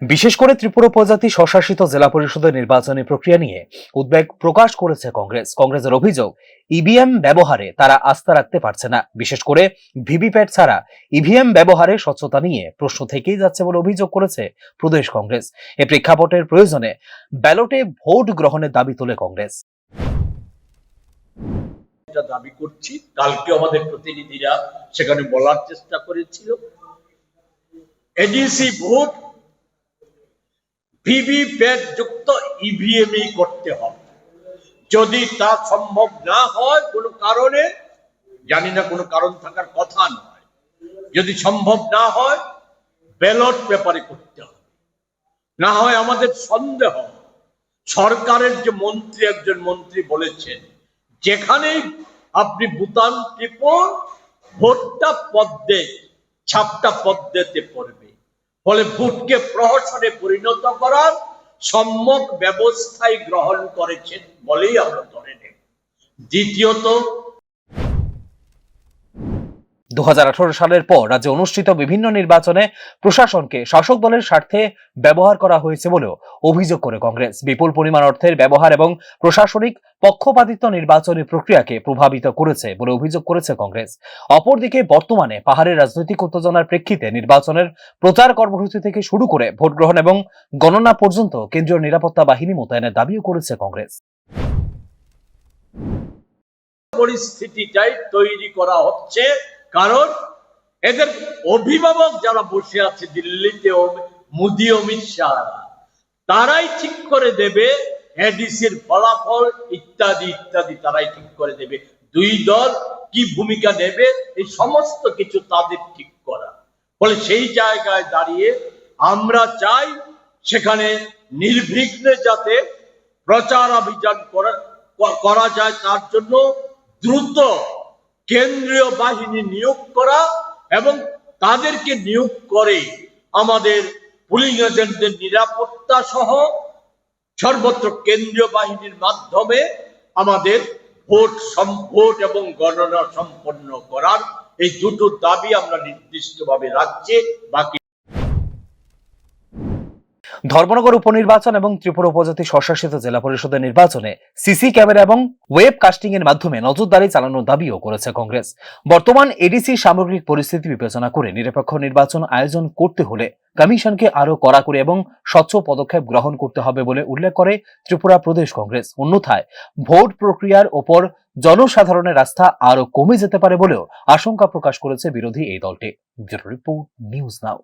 বিশেষ করে ত্রিপুরা উপজাতি স্বশাসিত জেলা পরিষদের নির্বাচনী প্রক্রিয়া নিয়ে উদ্বেগ প্রকাশ করেছে কংগ্রেসের অভিযোগ, ইভিএম ব্যবহারে তারা আস্থা রাখতে পারছে না। বিশেষ করে ভিভিপ্যাট ছাড়া ইভিএম ব্যবহারে স্বচ্ছতা নিয়ে প্রশ্ন থেকেই যাচ্ছে বলে অভিযোগ করেছে প্রদেশ কংগ্রেস। এ প্রেক্ষাপটের প্রয়োজনে ব্যালটে ভোট গ্রহণের দাবি তোলে কংগ্রেস। দাবি করছি, কালকে আমাদের প্রতিনিধিরা সেখানে বলার চেষ্টা করেছিল, এডিসি ভোট ভিভিপ্যাট যুক্ত ইভিএম করতে হবে। যদি তা সম্ভব না হয় কোনো কারণে, জানি না কোনো কারণ থাকার কথা নয়, যদি সম্ভব না হয় ব্যালট পেপারে করতে হবে। না হয় আমাদের সন্দেহ, সরকারের যে মন্ত্রী, একজন মন্ত্রী বলেছেন যেখানেই আপনি বুতাম টিপুন ভোটটা পদ্মে, ছাপটা পদ্মেতে পড়বে। ফলে ভোটকে প্রহসনে পরিণত করার সম্যক ব্যবস্থায় গ্রহণ করেছেন বলেই আমরা ধরে নেব। দ্বিতীয়ত, 2018 সালের পর রাজ্যে অনুষ্ঠিত বিভিন্ন নির্বাচনে প্রশাসনকে শাসক দলের স্বার্থে ব্যবহার করা হয়েছে বলেও অভিযোগ করে কংগ্রেস। বিপুল পরিমাণ অর্থের ব্যবহার এবং প্রশাসনিক পক্ষপাতিত্ব নির্বাচনী প্রক্রিয়াকে প্রভাবিত করেছে বলে অভিযোগ করেছে কংগ্রেস। অপরদিকে বর্তমানে পাহাড়ের রাজনৈতিক উত্তেজনার প্রেক্ষিতে নির্বাচনের প্রচার কর্মসূচি থেকে শুরু করে ভোট গ্রহণ এবং গণনা পর্যন্ত কেন্দ্রীয় নিরাপত্তা বাহিনী মোতায়েনের দাবিও করেছে কংগ্রেস। পরিস্থিতিটাই তৈরি করা হচ্ছে, কারণ এদের অভিভাবক যারা বসে আছে দিল্লিতে, মোদি অমিত শাহ, তারাই ঠিক করে দেবে এডিসির ফলাফল ইত্যাদি ইত্যাদি, তারাই ঠিক করে দেবে দুই দল কি ভূমিকা নেবে, এই সমস্ত কিছু তাদের ঠিক করা। ফলে সেই জায়গায় দাঁড়িয়ে আমরা চাই সেখানে নির্বিঘ্নে যাতে প্রচার অভিযান করা যায়, তার জন্য দ্রুত কেন্দ্রীয় বাহিনী নিয়োগ করা এবং তাদেরকে নিয়োগ করে আমাদের পুলিং এজেন্টদের নিরাপত্তা সহ সর্বত্র কেন্দ্রীয় বাহিনীর মাধ্যমে আমাদের ভোট এবং গণনা সম্পন্ন করার এই দুটো দাবি আমরা নির্দিষ্টভাবে রাখছি। বাকি ধর্মনগর উপনির্বাচন এবং ত্রিপুরা উপজাতি স্বশাসিত জেলা পরিষদের নির্বাচনে সিসি ক্যামেরা এবং ওয়েব কাস্টিং এর মাধ্যমে নজরদারি চালানোর দাবিও করেছে কংগ্রেস। বর্তমান এডিসি সামগ্রিক পরিস্থিতি বিবেচনা করে নিরপেক্ষ নির্বাচন আয়োজন করতে হলে কমিশনকে আরো কড়াকড়ি এবং স্বচ্ছ পদক্ষেপ গ্রহণ করতে হবে বলে উল্লেখ করে ত্রিপুরা প্রদেশ কংগ্রেস। অন্যথায় ভোট প্রক্রিয়ার ওপর জনসাধারণের আস্থা আরো কমে যেতে পারে বলেও আশঙ্কা প্রকাশ করেছে বিরোধী এই দলটি। Bureau report, news now.